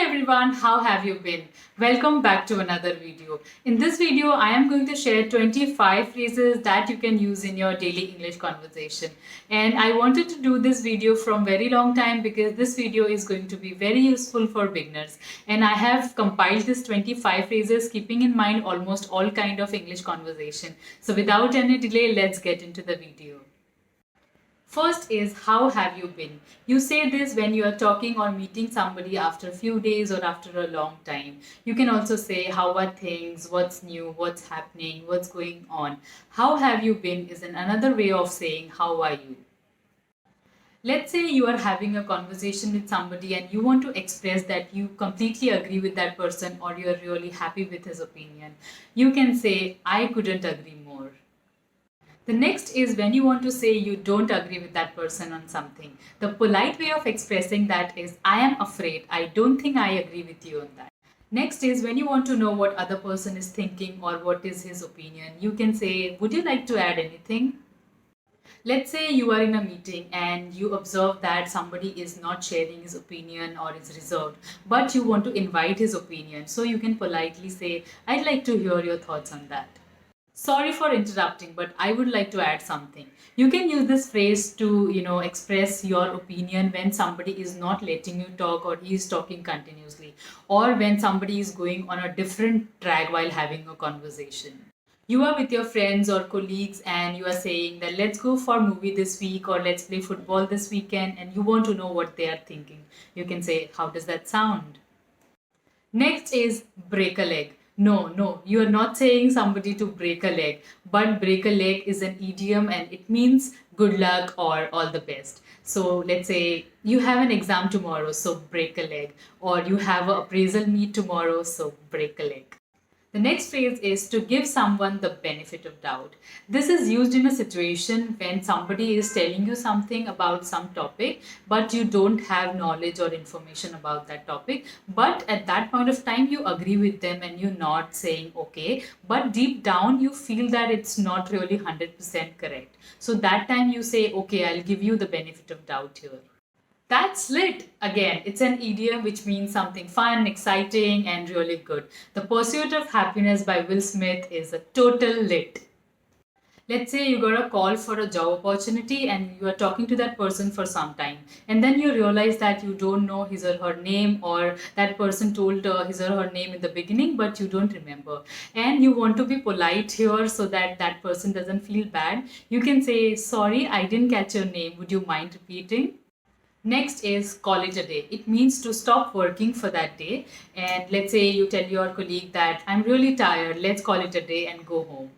everyone, how have you been? Welcome back to another video. In this video, I am going to share 25 phrases that you can use in your daily English conversation. And I wanted to do this video from very long time because this video is going to be very useful for beginners. And I have compiled this 25 phrases keeping in mind almost all kind of English conversation. So without any delay, let's get into the video. First is how have you been? You say this when you are talking or meeting somebody after a few days or after a long time. You can also say how are things, what's new, what's happening, what's going on. How have you been is another way of saying how are you. Let's say you are having a conversation with somebody and you want to express that you completely agree with that person or you're really happy with his opinion. You can say I couldn't agree more. The next is when you want to say you don't agree with that person on something. The polite way of expressing that is I am afraid, I don't think I agree with you on that. Next is when you want to know what other person is thinking or what is his opinion. You can say, would you like to add anything? Let's say you are in a meeting and you observe that somebody is not sharing his opinion or is reserved, but you want to invite his opinion. So you can politely say, I'd like to hear your thoughts on that. Sorry for interrupting, but I would like to add something. You can use this phrase to, express your opinion when somebody is not letting you talk or he is talking continuously, or when somebody is going on a different track while having a conversation. You are with your friends or colleagues and you are saying that let's go for a movie this week or let's play football this weekend, and you want to know what they are thinking. You can say, how does that sound? Next is break a leg. No, you are not saying somebody to break a leg, but break a leg is an idiom and it means good luck or all the best. So let's say you have an exam tomorrow, so break a leg, or you have an appraisal meet tomorrow, so break a leg. The next phrase is to give someone the benefit of doubt. This is used in a situation when somebody is telling you something about some topic, but you don't have knowledge or information about that topic. But at that point of time, you agree with them and you're not saying okay, but deep down, you feel that it's not really 100% correct. So that time you say, okay, I'll give you the benefit of doubt here. That's lit. Again, it's an idiom which means something fun, exciting, and really good. The Pursuit of Happiness by Will Smith is a total lit. Let's say you got a call for a job opportunity and you are talking to that person for some time, and then you realize that you don't know his or her name, or that person told his or her name in the beginning but you don't remember, and you want to be polite here so that that person doesn't feel bad. You can say, sorry, I didn't catch your name, would you mind repeating? Next is call it a day. It means to stop working for that day. And let's say you tell your colleague that I'm really tired, let's call it a day and go home.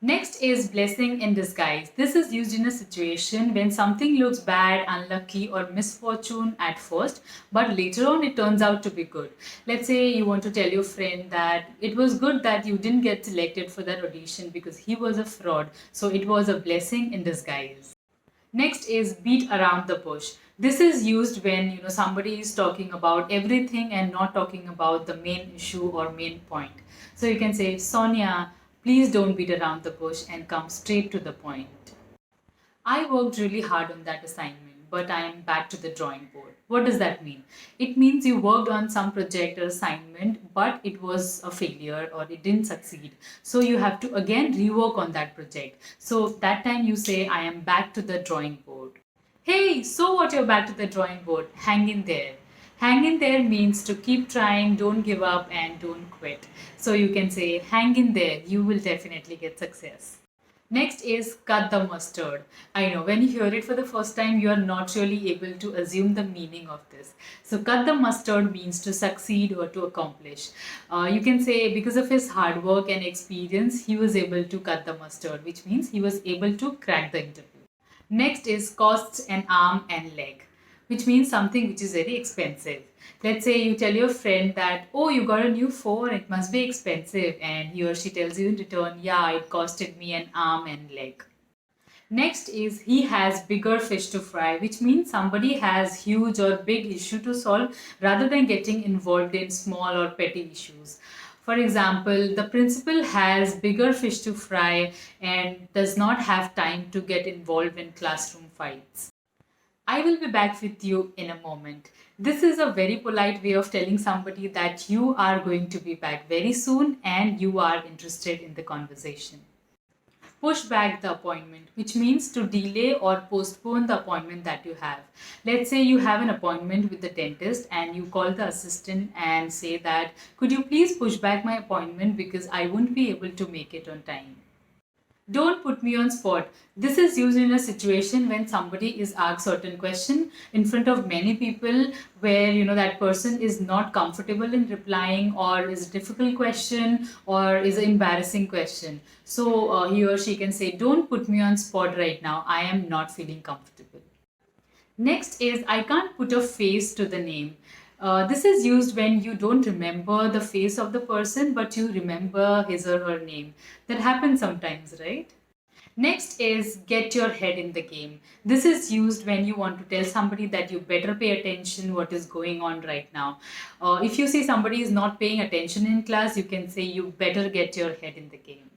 Next is blessing in disguise. This is used in a situation when something looks bad, unlucky, or misfortune at first, but later on it turns out to be good. Let's say you want to tell your friend that it was good that you didn't get selected for that audition because he was a fraud, so it was a blessing in disguise. Next is beat around the bush. This is used when somebody is talking about everything and not talking about the main issue or main point. So you can say, Sonia, please don't beat around the bush and come straight to the point. I worked really hard on that assignment, but I am back to the drawing board. What does that mean? It means you worked on some project or assignment, but it was a failure or it didn't succeed. So you have to again rework on that project. So that time you say, I am back to the drawing board. Hey, so what, you're back to the drawing board? Hang in there. Hang in there means to keep trying, don't give up, and don't quit. So you can say, hang in there, you will definitely get success. Next is cut the mustard. I know when you hear it for the first time, you are not really able to assume the meaning of this. So, cut the mustard means to succeed or to accomplish. You can say because of his hard work and experience, he was able to cut the mustard, which means he was able to crack the interview. Next is costs an arm and leg, which means something which is very expensive. Let's say you tell your friend that, oh, you got a new phone, it must be expensive. And he or she tells you in return, yeah, it costed me an arm and leg. Next is he has bigger fish to fry, which means somebody has huge or big issue to solve rather than getting involved in small or petty issues. For example, the principal has bigger fish to fry and does not have time to get involved in classroom fights. I will be back with you in a moment. This is a very polite way of telling somebody that you are going to be back very soon and you are interested in the conversation. Push back the appointment, which means to delay or postpone the appointment that you have. Let's say you have an appointment with the dentist and you call the assistant and say that, could you please push back my appointment because I won't be able to make it on time. Don't put me on spot. This is used in a situation when somebody is asked certain question in front of many people where that person is not comfortable in replying, or is a difficult question or is an embarrassing question. So he or she can say, don't put me on spot right now. I am not feeling comfortable. Next is I can't put a face to the name. This is used when you don't remember the face of the person, but you remember his or her name. That happens sometimes, right? Next is get your head in the game. This is used when you want to tell somebody that you better pay attention what is going on right now. If you see somebody is not paying attention in class, you can say you better get your head in the game.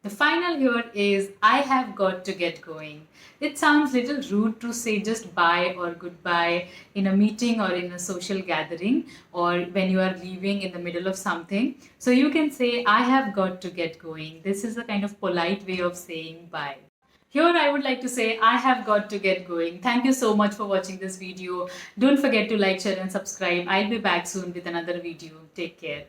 The final here is I have got to get going. It sounds little rude to say just bye or goodbye in a meeting or in a social gathering, or when you are leaving in the middle of something. So you can say I have got to get going. This is a kind of polite way of saying bye. Here I would like to say I have got to get going. Thank you so much for watching this video. Don't forget to like, share and subscribe. I'll be back soon with another video. Take care.